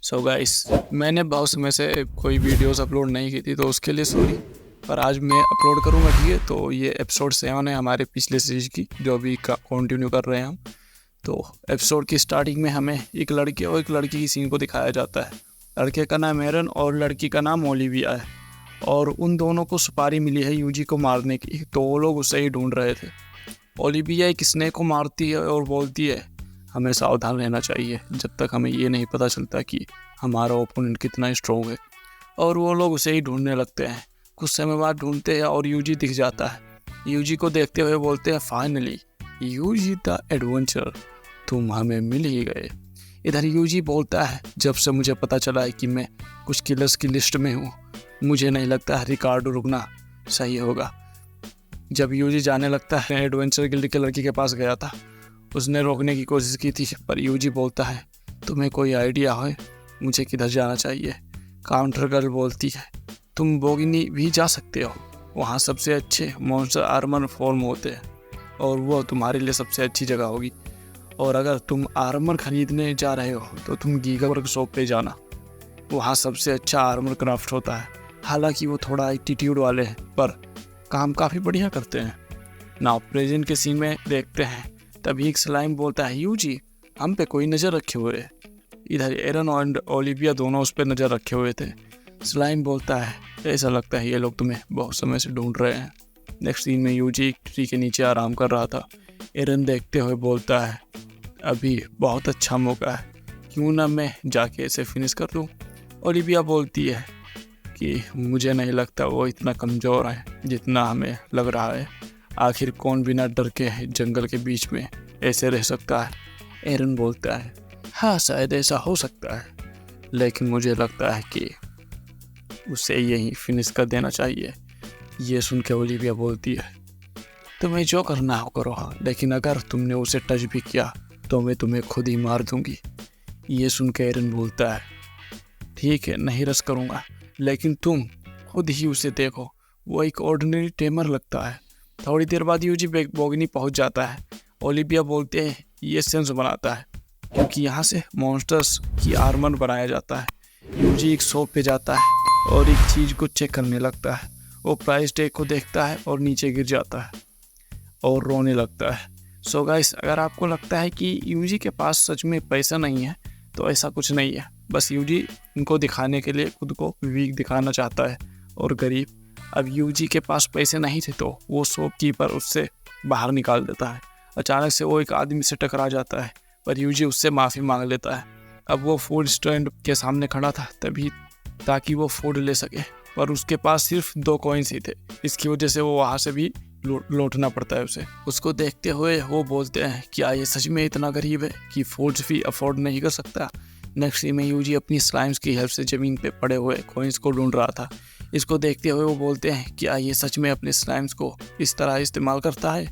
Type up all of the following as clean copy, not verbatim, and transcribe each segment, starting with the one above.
So guys, मैंने बहुत समय से कोई वीडियोस अपलोड नहीं की थी, तो उसके लिए सॉरी। पर आज मैं अपलोड करूँगा, ठीक है। तो ये एपिसोड 7 है हमारे पिछले सीरीज की, जो अभी कंटिन्यू कर रहे हैं हम। तो एपिसोड की स्टार्टिंग में हमें एक लड़के और एक लड़की की सीन को दिखाया जाता है। लड़के का नाम एरन और लड़की का नाम ओलिविया है। और उन दोनों को सुपारी मिली है यूजी को मारने की, तो वो लोग उसे ही ढूंढ रहे थे। ओलिविया एक स्नेक को मारती है और बोलती है हमें सावधान रहना चाहिए जब तक हमें ये नहीं पता चलता कि हमारा ओपोनेंट कितना स्ट्रॉन्ग है। और वो लोग उसे ही ढूंढने लगते हैं। कुछ समय बाद ढूंढते हैं और यूजी दिख जाता है। यूजी को देखते हुए बोलते हैं फाइनली यूजी द एडवेंचर, तुम हमें मिल ही गए। इधर यूजी बोलता है जब से मुझे पता चला है कि मैं कुछ किलर्स की लिस्ट में हूँ, मुझे नहीं लगता है रिकार्डो रुकना सही होगा। जब यूजी जाने लगता है, एडवेंचर गिल्ड के लड़की के पास गया था। उसने रोकने की कोशिश की थी, पर यूजी बोलता है तुम्हें कोई आइडिया है मुझे किधर जाना चाहिए। काउंटर गर्ल बोलती है तुम बोगिनी भी जा सकते हो, वहाँ सबसे अच्छे मॉन्स्टर आर्मर फॉर्म होते हैं और वो तुम्हारे लिए सबसे अच्छी जगह होगी। और अगर तुम आर्मर खरीदने जा रहे हो तो तुम गीगा वर्कशॉप पे जाना, वहाँ सबसे अच्छा आर्मर क्राफ्ट होता है। हालांकि वो थोड़ा एटीट्यूड वाले हैं, पर काम काफ़ी बढ़िया करते हैं ना। प्रेजेंट के सीन में देखते हैं, तभी एक स्लाइम बोलता है यूजी हम पे कोई नज़र रखे हुए है। इधर एरन और ओलिविया दोनों उस पर नज़र रखे हुए थे। स्लाइम बोलता है ऐसा लगता है ये लोग तुम्हें बहुत समय से ढूंढ रहे हैं। नेक्स्ट सीन में यूजी एक ट्री के नीचे आराम कर रहा था। एरन देखते हुए बोलता है अभी बहुत अच्छा मौका है, क्यों ना मैं जाके इसे फिनिश कर लूँ। ओलिविया बोलती है कि मुझे नहीं लगता वो इतना कमज़ोर है जितना हमें लग रहा है। आखिर कौन बिना डर के जंगल के बीच में ऐसे रह सकता है। एरन बोलता है हाँ शायद ऐसा हो सकता है, लेकिन मुझे लगता है कि उसे यहीं फिनिश कर देना चाहिए। ये सुन के ओलिविया बोलती है तुम्हें जो करना हो करो, लेकिन अगर तुमने उसे टच भी किया तो मैं तुम्हें खुद ही मार दूंगी। ये सुन के एरन बोलता है ठीक है नहीं रस करूँगा, लेकिन तुम खुद ही उसे देखो, वो एक ऑर्डिनरी टेमर लगता है। थोड़ी देर बाद यूजी बोगिनी पहुंच जाता है। ओलिविया बोलते हैं ये सेंस बनाता है क्योंकि यहाँ से मॉन्स्टर्स की आर्मर बनाया जाता है। यूजी एक शॉप पे जाता है और एक चीज़ को चेक करने लगता है। वो प्राइस टैग को देखता है और नीचे गिर जाता है और रोने लगता है। सो गाइस, अगर आपको लगता है कि यूजी के पास सच में पैसा नहीं है तो ऐसा कुछ नहीं है। बस यूजी इनको दिखाने के लिए खुद को वीक दिखाना चाहता है और गरीब। अब यूजी के पास पैसे नहीं थे तो वो शॉपकीपर उससे बाहर निकाल देता है। अचानक से वो एक आदमी से टकरा जाता है, पर यूजी उससे माफ़ी मांग लेता है। अब वो फूड स्टैंड के सामने खड़ा था तभी ताकि वो फूड ले सके, पर उसके पास सिर्फ 2 कॉइन्स ही थे। इसकी वजह से वो वहाँ से भी लौटना पड़ता है उसे। उसको देखते हुए वो बोलते हैं क्या ये सच में इतना गरीब है कि फूड्स भी अफोर्ड नहीं कर सकता। नेक्स्ट में यूजी अपनी स्लाइम्स की हेल्प से ज़मीन पे पड़े हुए कॉइन्स को ढूंढ रहा था। इसको देखते हुए वो बोलते हैं क्या ये सच में अपने स्लाइम्स को इस तरह इस्तेमाल करता है।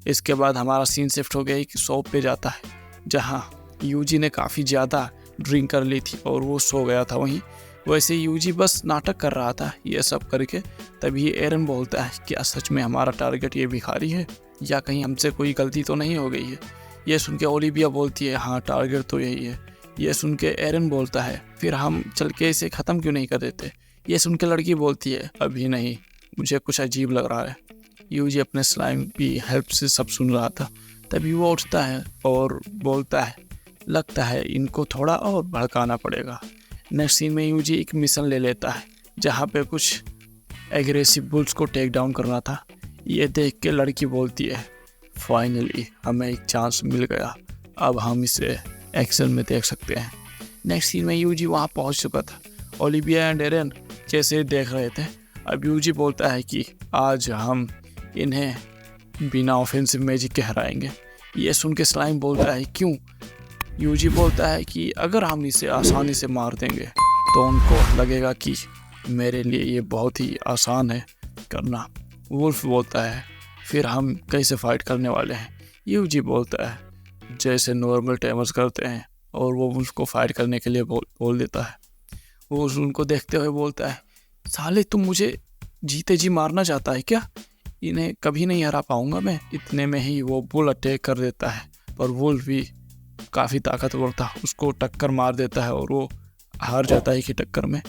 इसके बाद हमारा सीन शिफ्ट हो गया एक शॉप पे जाता है जहाँ यूजी ने काफ़ी ज़्यादा ड्रिंक कर ली थी और वो सो गया था वहीं। वैसे यूजी बस नाटक कर रहा था ये सब करके। तभी एरन बोलता है क्या सच में हमारा टारगेट ये भिखारी है या कहीं हमसे कोई गलती तो नहीं हो गई है। ये सुन के ओलिविया बोलती है हाँ टारगेट तो यही है। ये सुन के एरन बोलता है फिर हम चल के इसे ख़त्म क्यों नहीं कर देते। ये सुन के लड़की बोलती है अभी नहीं, मुझे कुछ अजीब लग रहा है। यूजी अपने स्लाइम की हेल्प से सब सुन रहा था। तभी वो उठता है और बोलता है लगता है इनको थोड़ा और भड़काना पड़ेगा। नेक्स्ट सीन में यूजी एक मिशन ले लेता है जहाँ पे कुछ एग्रेसिव बुल्स को टेक डाउन करना था। ये देख के लड़की बोलती है फाइनली हमें एक चांस मिल गया, अब हम इसे एक्शन में देख सकते हैं। नेक्स्ट सीन में यूजी वहाँ पहुँच चुका था। ओलिविया एंड एरन जैसे देख रहे थे। अब यूजी बोलता है कि आज हम इन्हें बिना ऑफेंसिव मैजिक के हराएंगे। ये सुन के स्लाइम बोलता है क्यों। यूजी बोलता है कि अगर हम इसे आसानी से मार देंगे तो उनको लगेगा कि मेरे लिए ये बहुत ही आसान है करना। वुल्फ बोलता है फिर हम कैसे फाइट करने वाले हैं। यूजी बोलता है जैसे नॉर्मल टेमर्स करते हैं और वो वुल्फ को फाइट करने के लिए बोल देता है। वो उनको देखते हुए बोलता है साले तुम मुझे जीते जी मारना चाहता है क्या, इन्हें कभी नहीं हरा पाऊंगा मैं। इतने में ही वो बुल अटैक कर देता है, पर वुल्फ भी काफ़ी ताकतवर था, उसको टक्कर मार देता है और वो हार जाता है कि टक्कर में।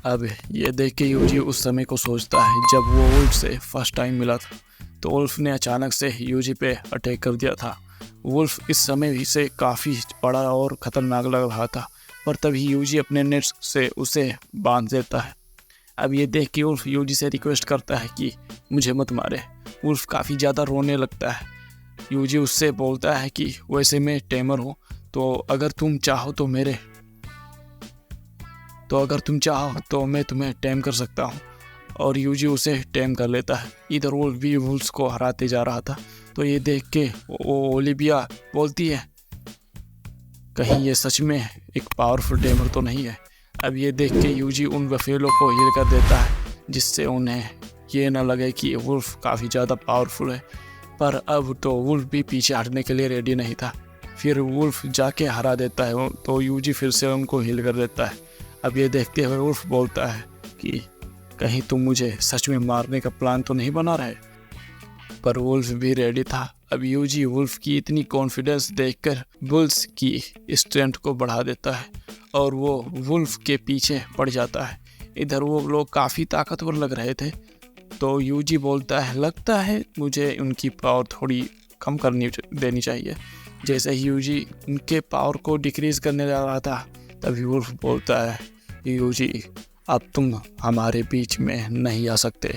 अब ये देख के यूजी उस समय को सोचता है जब वो वुल्फ से फर्स्ट टाइम मिला था, तो वुल्फ ने अचानक से यूजी पे अटैक कर दिया था। वुल्फ इस समय से काफ़ी बड़ा और ख़तरनाक लग रहा था, पर तभी यूजी अपने नेट्स से उसे बांध देता है। अब ये देख के वुल्फ यूजी से रिक्वेस्ट करता है कि मुझे मत मारे। वुल्फ काफ़ी ज़्यादा रोने लगता है। यूजी उससे बोलता है कि वैसे मैं टेमर हूँ, तो अगर तुम चाहो तो मैं तुम्हें टेम कर सकता हूँ। और यूजी उसे टेम कर लेता है। इधर वुल्फ भी वुल्फ को हराते जा रहा था, तो ये देख के वो ओलिविया बोलती है कहीं ये सच में एक पावरफुल टेमर तो नहीं है। अब ये देख के यूजी उन बफेलो को हील कर देता है, जिससे उन्हें ये ना लगे कि वुल्फ काफ़ी ज़्यादा पावरफुल है। पर अब तो वुल्फ भी पीछे हटने के लिए रेडी नहीं था। फिर वुल्फ जाके हरा देता है, तो यूजी फिर से उनको हील कर देता है। अब ये देखते हुए वुल्फ बोलता है कि कहीं तुम मुझे सच में मारने का प्लान तो नहीं बना रहे। पर वुल्फ भी रेडी था। अब यूजी वुल्फ की इतनी कॉन्फिडेंस देखकर बुल्स की स्ट्रेंथ को बढ़ा देता है और वो वुल्फ के पीछे पड़ जाता है। इधर वो लोग काफ़ी ताकतवर लग रहे थे, तो यूजी बोलता है लगता है मुझे उनकी पावर थोड़ी कम करनी देनी चाहिए। जैसे ही यूजी उनके पावर को डिक्रीज़ करने जा रहा था, तभी वुल्फ बोलता है यूजी अब तुम हमारे बीच में नहीं आ सकते,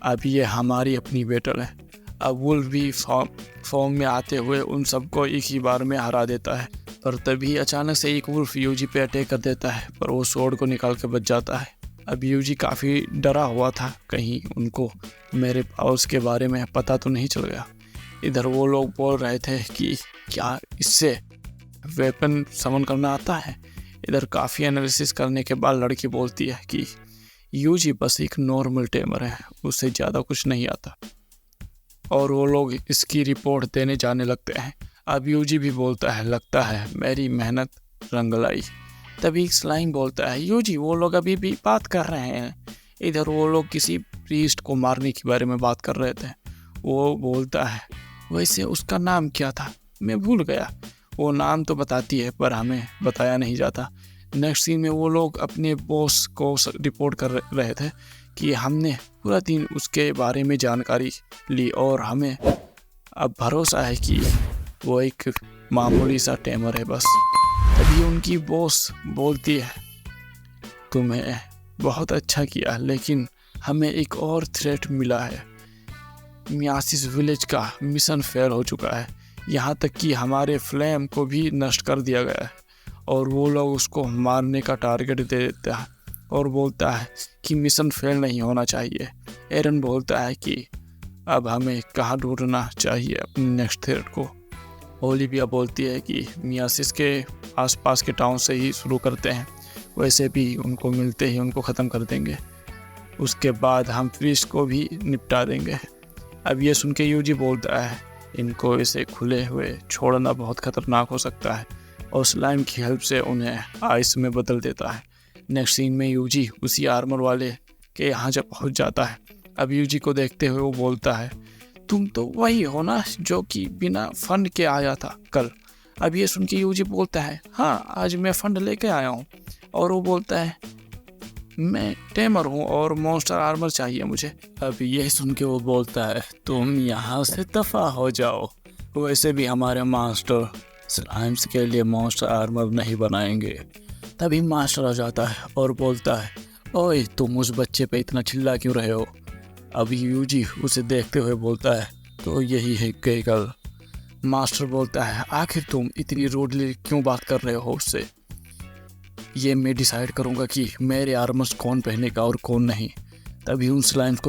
अब ये हमारी अपनी बैटल है। अब वुल्फ भी फॉर्म में आते हुए उन सबको एक ही बार में हरा देता है। पर तभी अचानक से एक वुल्फ यूजी पे अटैक कर देता है, पर वो स्वॉर्ड को निकाल के बच जाता है। अब यूजी काफ़ी डरा हुआ था, कहीं उनको मेरे पावर्स के बारे में पता तो नहीं चल गया। इधर वो लोग बोल रहे थे कि क्या इससे वेपन समन करना आता है। इधर काफ़ी एनालिसिस करने के बाद लड़की बोलती है कि यूजी बस एक नॉर्मल टेमर है, उससे ज़्यादा कुछ नहीं आता। और वो लोग इसकी रिपोर्ट देने जाने लगते हैं। अब यूजी भी बोलता है लगता है मेरी मेहनत रंग लाई। तभी स्लाइम बोलता है यूजी वो लोग अभी भी बात कर रहे हैं। इधर वो लोग किसी प्रीस्ट को मारने के बारे में बात कर रहे थे। वो बोलता है वैसे उसका नाम क्या था, मैं भूल गया। वो नाम तो बताती है पर हमें बताया नहीं जाता। नेक्स्ट सीन में वो लोग अपने बॉस को रिपोर्ट कर रहे थे कि हमने पूरा दिन उसके बारे में जानकारी ली और हमें अब भरोसा है कि वो एक मामूली सा टेमर है बस। तभी उनकी बॉस बोलती है तुम्हें बहुत अच्छा किया, लेकिन हमें एक और थ्रेट मिला है। मियासिस विलेज का मिशन फेल हो चुका है, यहाँ तक कि हमारे फ्लेम को भी नष्ट कर दिया गया है। और वो लोग उसको मारने का टारगेट दे देता है और बोलता है कि मिशन फेल नहीं होना चाहिए। एरन बोलता है कि अब हमें कहाँ ढूंढना चाहिए अपने नेक्स्ट थ्रेट को। ओलिविया बोलती है कि मियासिस के आसपास के टाउन से ही शुरू करते हैं, वैसे भी उनको मिलते ही उनको ख़त्म कर देंगे, उसके बाद हम प्रीस्ट को भी निपटा देंगे। अब ये सुन के यूजी बोलता है इनको इसे खुले हुए छोड़ना बहुत ख़तरनाक हो सकता है, और स्लाइम की हेल्प से उन्हें आइस में बदल देता है। नेक्स्ट सीन में यूजी उसी आर्मर वाले के यहाँ जब पहुँच जाता है। अब यूजी को देखते हुए वो बोलता है तुम तो वही हो ना जो कि बिना फंड के आया था कल। अब ये सुन के यूजी बोलता है हाँ आज मैं फंड लेके आया हूँ। और वो बोलता है मैं टेमर हूँ और मॉन्स्टर आर्मर चाहिए मुझे। अब ये सुन के वो बोलता है तुम यहाँ से दफ़ा हो जाओ, वैसे भी हमारे मास्टर स्लाइम्स के लिए मॉन्स्टर आर्मर नहीं बनाएंगे। तभी मास्टर आ जाता है और बोलता है ओए तुम उस बच्चे पे इतना चिल्ला क्यों रहे हो। अब यूजी उसे देखते हुए बोलता है तो यही है गैगल। मास्टर बोलता है आखिर तुम इतनी रूडली क्यों बात कर रहे हो उससे, ये मैं डिसाइड करूँगा कि मेरे आर्मर्स कौन पहनेगा और कौन नहीं। तभी उन स्लाइम्स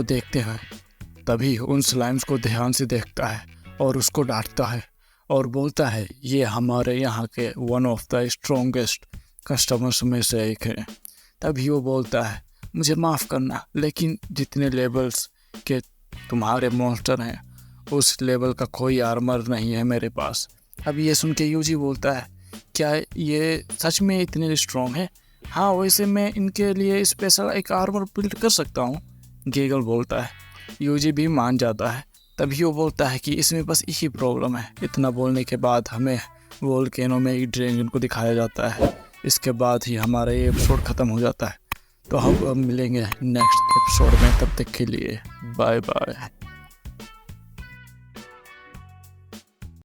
को ध्यान से देखता है और उसको डांटता है और बोलता है ये हमारे यहाँ के one of the strongest customers में से एक है। तभी वो बोलता है मुझे माफ़ करना, लेकिन जितने लेवल्स के तुम्हारे मॉन्स्टर हैं उस लेवल का कोई आर्मर नहीं है मेरे पास। अब ये सुन के यूजी बोलता है क्या ये सच में इतने स्ट्रॉन्ग है। हाँ वैसे मैं इनके लिए स्पेशल एक आर्मर बिल्ड कर सकता हूँ, गैगल बोलता है। यूजी भी मान जाता है। तभी वो बोलता है कि इसमें बस यही प्रॉब्लम है। इतना बोलने के बाद हमें वोल्केनो में एक ड्रैगन को दिखाया जाता है इसके बाद ही हमारा ये एपिसोड ख़त्म हो जाता है। तो हम मिलेंगे नेक्स्ट एपिसोड में, तब तक के लिए बाय बाय।